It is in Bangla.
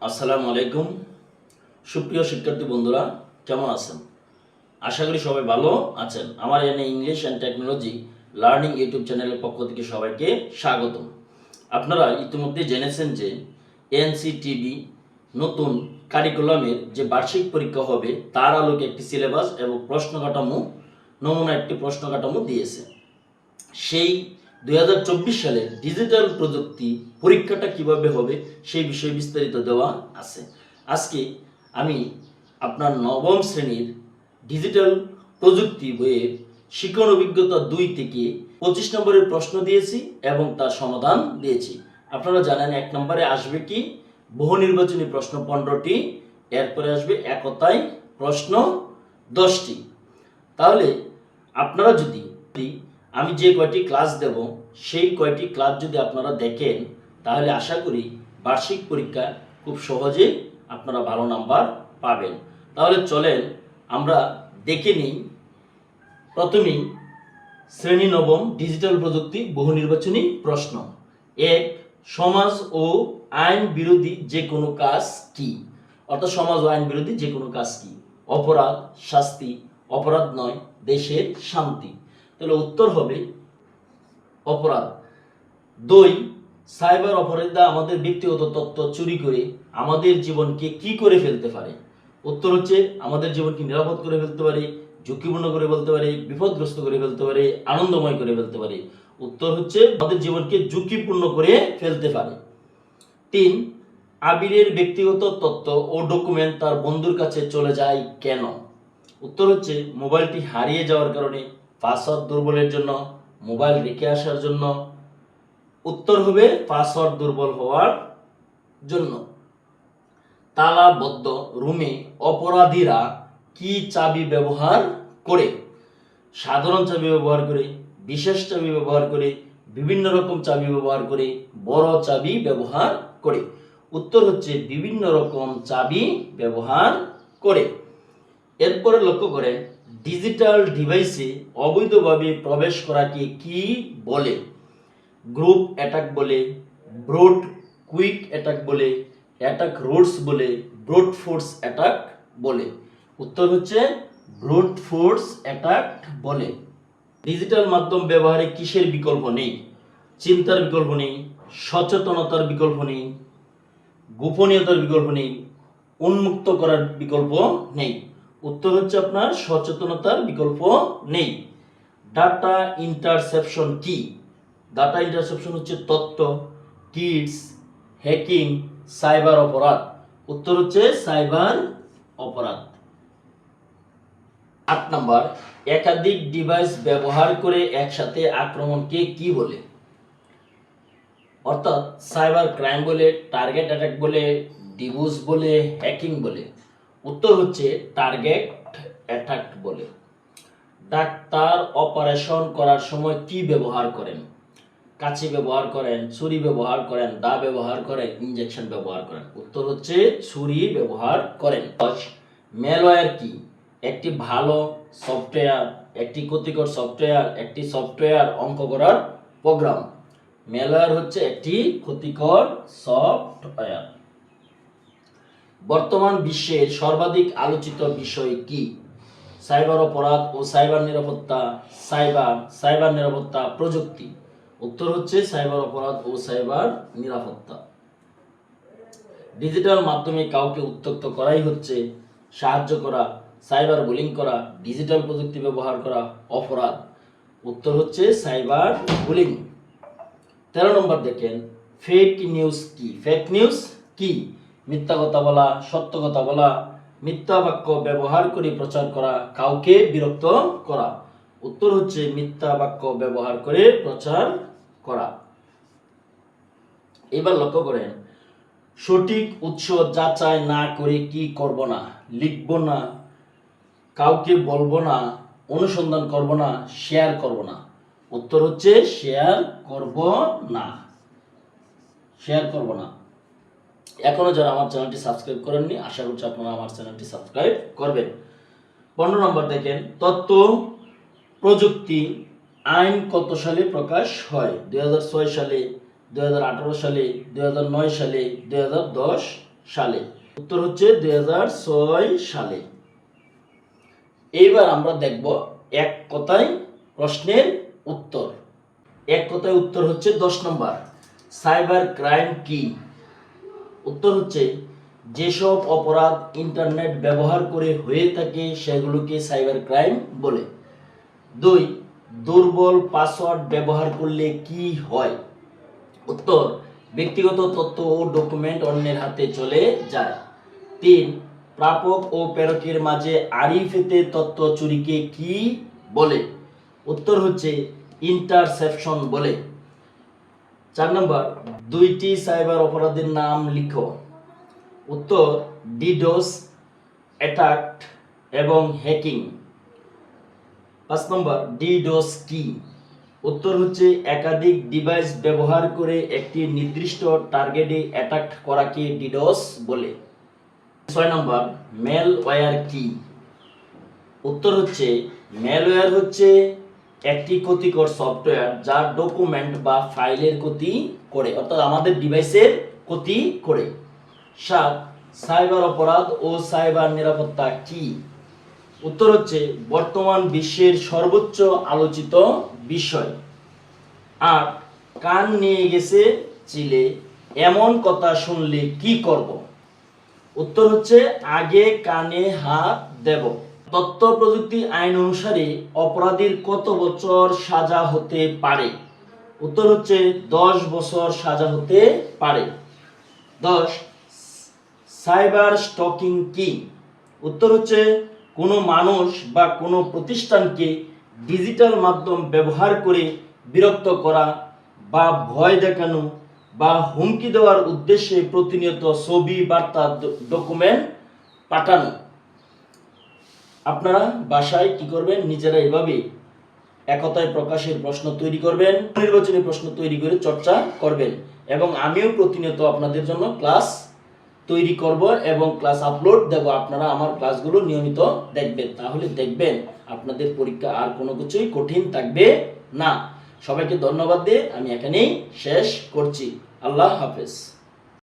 আসসালামু আলাইকুম। সুপ্রিয় শিক্ষার্থী বন্ধুরা, কেমন আছেন? আশা করি সবাই ভালো আছেন। আমার এনে English and technology learning YouTube চ্যানেলের পক্ষ থেকে সবাইকে স্বাগতম। আপনারা ইতিমধ্যে জেনেছেন যে এনসিটিবি নতুন কারিকুলামের যে বার্ষিক পরীক্ষা হবে তার আলোকে একটি সিলেবাস এবং প্রশ্ন কাঠামো, নমুনা একটি প্রশ্ন কাঠামো দিয়েছে। সেই 2024 সালে ডিজিটাল প্রযুক্তি পরীক্ষাটা কিভাবে হবে সেই বিষয়ে বিস্তারিত দেওয়া আছে। আজকে আমি আপনার নবম শ্রেণীর ডিজিটাল প্রযুক্তি বইয়ের শিক্ষণ অভিজ্ঞতা 2 থেকে 25 নম্বরের প্রশ্ন দিয়েছি এবং তার সমাধান দিয়েছি। আপনারা জানেন 1 নম্বরে আসবে কি বহু নির্বাচনী প্রশ্ন 15টি, এরপরে আসবে একতাই প্রশ্ন 10টি। তাহলে আপনারা যদি আমি যে কয়টি ক্লাস দেব সেই কয়টি ক্লাস যদি আপনারা দেখেন তাহলে আশা করি বার্ষিক পরীক্ষা খুব সহজেই আপনারা ভালো নাম্বার পাবেন। তাহলে চলেন আমরা দেখে নিই। প্রথমেই শ্রেণী নবম ডিজিটাল প্রযুক্তি বহু নির্বাচনী প্রশ্ন। 1. সমাজ ও আইন বিরোধী যে কোনো কাজ কি? অর্থাৎ সমাজ ও আইন বিরোধী যে কোনো কাজ কি? অপরাধ, শাস্তি, অপরাধ নয়, দেশের শান্তি। তাহলে উত্তর হবে অপরাধ। 2. সাইবার অপরাধীরা আমাদের ব্যক্তিগত তথ্য চুরি করে আমাদের জীবনকে কি করে ফেলতে পারে? উত্তর হচ্ছে আমাদের জীবনকে নিরাপদ করে ফেলতে পারে, ঝুঁকিপূর্ণ করে ফেলতে পারে, বিপদগ্রস্ত করে ফেলতে পারে, আনন্দময় করে ফেলতে পারে। উত্তর হচ্ছে আমাদের জীবনকে ঝুঁকিপূর্ণ করে ফেলতে পারে। 3. আবিরের ব্যক্তিগত তথ্য ও ডকুমেন্ট তার বন্ধুর কাছে চলে যায় কেন? উত্তর হচ্ছে মোবাইলটি হারিয়ে যাওয়ার কারণে, পাসওয়ার্ড দুর্বলের জন্য, মোবাইল রেখে আসার জন্য। উত্তর হবে পাসওয়ার্ড দুর্বল হওয়ার জন্য। তালাবদ্ধ রুমে অপরাধীরা কি চাবি ব্যবহার করে? সাধারণ চাবি ব্যবহার করে, বিশেষ চাবি ব্যবহার করে, বিভিন্ন রকম চাবি ব্যবহার করে, বড় চাবি ব্যবহার করে। উত্তর হচ্ছে বিভিন্ন রকম চাবি ব্যবহার করে। এরপরে লক্ষ্য করেন ডিজিটাল ডিভাইসে অবৈধভাবে প্রবেশ করাকে কি বলে? গ্রুপ অ্যাটাক বলে, ব্রুট কুইক অ্যাটাক বলে, অ্যাটাক রুটস বলে, ব্রুট ফোর্স অ্যাটাক বলে। উত্তর হচ্ছে ব্রুট ফোর্স অ্যাটাক বলে। ডিজিটাল মাধ্যম ব্যবহারে কিসের বিকল্প নেই? চিন্তার বিকল্প নেই, সচেতনতার বিকল্প নেই, গোপনীয়তার বিকল্প নেই, উন্মুক্ত করার বিকল্প নেই। উত্তর হচ্ছে আপনার সচেতনতার বিকল্প নেই। ডাটা ইন্টারসেপশন কি? ডাটা ইন্টারসেপশন হচ্ছে তথ্য, কিডস, হ্যাকিং, সাইবার অপরাধ। উত্তর হচ্ছে সাইবার অপরাধ। 8 নাম্বার একাধিক ডিভাইস ব্যবহার করে একসাথে আক্রমণকে কি বলে? অর্থাৎ সাইবার ক্রাইম বলে, টার্গেট অ্যাটাক বলে, ডিবুস বলে, হ্যাকিং বলে। উত্তর হচ্ছে টার্গেট অ্যাটাক বলে। ডাক্তার অপারেশন করার সময় কি ব্যবহার করেন? কাঁচি ব্যবহার করেন, ছুরি ব্যবহার করেন, দা ব্যবহার করেন, ইনজেকশন ব্যবহার করেন। উত্তর হচ্ছে ছুরি ব্যবহার করেন। ম্যালওয়্যার কি? একটি ভালো সফটওয়্যার, একটি ক্ষতিকর সফটওয়্যার, একটি সফটওয়্যার অঙ্ক করার প্রোগ্রাম। ম্যালওয়্যার হচ্ছে একটি ক্ষতিকর সফটওয়্যার। বর্তমান বিশ্বের সর্বাধিক আলোচিত বিষয় কি? সাইবার অপরাধ ও সাইবার নিরাপত্তা, সাইবার নিরাপত্তা প্রযুক্তি। উত্তর হচ্ছে সাইবার অপরাধ ও সাইবার নিরাপত্তা। ডিজিটাল মাধ্যমে কাউকে উত্ত্যক্ত করাই হচ্ছে সাহায্য করা, সাইবার বুলিং করা, ডিজিটাল প্রযুক্তি ব্যবহার করা অপরাধ। উত্তর হচ্ছে সাইবার বুলিং। 13 নম্বর দেখেন ফেক নিউজ কি? ফেক নিউজ কি? মিথ্যা কথা বলা, সত্য কথা বলা, মিথ্যা বাক্য ব্যবহার করে প্রচার করা, কাউকে বিরক্ত করা। উত্তর হচ্ছে মিথ্যা বাক্য ব্যবহার করে প্রচার করা। এবার লক্ষ্য করেন সঠিক উৎস যাচাই না করে কি করব না? লিখব না, কাউকে বলবো না, অনুসন্ধান করব না, শেয়ার করব না। উত্তর হচ্ছে শেয়ার করব না, শেয়ার করব না। এখনো যারা আমার চ্যানেলটি সাবস্ক্রাইব করেননি আশা করছি আপনারা আমার চ্যানেলটি সাবস্ক্রাইব করবেন। 15 নম্বর দেখেন তথ্য প্রযুক্তি আইন কত সালে প্রকাশ হয়? 2006 সালে, 2018 সালে, 2009 সালে, 2010 সালে? উত্তর হচ্ছে 2006 সালে। এইবার আমরা দেখব এক কথায় প্রশ্নের উত্তর। এক কথায় উত্তর হচ্ছে 10 নম্বর। সাইবার ক্রাইম কি? উত্তর হচ্ছে যেসব অপরাধ ইন্টারনেট ব্যবহার করে হয়ে থাকে সেগুলোকে সাইবার ক্রাইম বলে। 2, দুর্বল পাসওয়ার্ড ব্যবহার করলে কি হয়? উত্তর, ব্যক্তিগত তথ্য ও ডকুমেন্ট অন্যের হাতে চলে যায়। 3, প্রাপক ও প্রেরকের মাঝে আড়িফেতে তথ্য চুরিকে কি বলে? উত্তর হচ্ছে ইন্টারসেপশন বলে। 4 নম্বর, 2টি সাইবার অপরাধের নাম লিখো। উত্তর, ডিডোস অ্যাটাক এবং হ্যাকিং। 5 নম্বর, ডিডোস কি? উত্তর হচ্ছে একাধিক ডিভাইস ব্যবহার করে একটি নির্দিষ্ট টার্গেটে অ্যাটাক করাকে ডিডোস বলে। 6 নম্বর, ম্যালওয়্যার কি? উত্তর হচ্ছে ম্যালওয়্যার হচ্ছে একটি ক্ষতিকর সফটওয়্যার যা ডকুমেন্ট বা ফাইলের ক্ষতি করে, অর্থাৎ আমাদের ডিভাইসের ক্ষতি করে। 7, সাইবার অপরাধ ও সাইবার নিরাপত্তা কি? উত্তর হচ্ছে বর্তমান বিশ্বের সর্বোচ্চ আলোচিত বিষয়। 8, কান নিয়ে গেছে চিলে, এমন কথা শুনলে কি করব? উত্তর হচ্ছে আগে কানে হাত দেব। তথ্য প্রযুক্তি আইন অনুসারে অপরাধীর কত বছর সাজা হতে পারে? উত্তর হচ্ছে 10 বছর সাজা হতে পারে। 10, সাইবার স্টকিং কি? উত্তর হচ্ছে কোনো মানুষ বা কোনো প্রতিষ্ঠানকে ডিজিটাল মাধ্যম ব্যবহার করে বিরক্ত করা বা ভয় দেখানো বা হুমকি দেওয়ার উদ্দেশ্যে প্রতিনিয়ত ছবি, বার্তা, ডকুমেন্ট পাঠানো। আপনারা বাসায় কি করবেন? নিজেরা এভাবে একতায় প্রকাশের প্রশ্ন তৈরি করবেন, নির্বাচনী প্রশ্ন তৈরি করে চর্চা করবেন, এবং আমিও প্রতিনিয়ত আপনাদের জন্য ক্লাস তৈরি করব এবং ক্লাস আপলোড দেব। আপনারা আমার ক্লাসগুলো নিয়মিত দেখবেন, তাহলে দেখবেন আপনাদের পরীক্ষা আর কোনো কিছুই কঠিন থাকবে না। সবাইকে ধন্যবাদ দিয়ে আমি এখানেই শেষ করছি। আল্লাহ হাফেজ।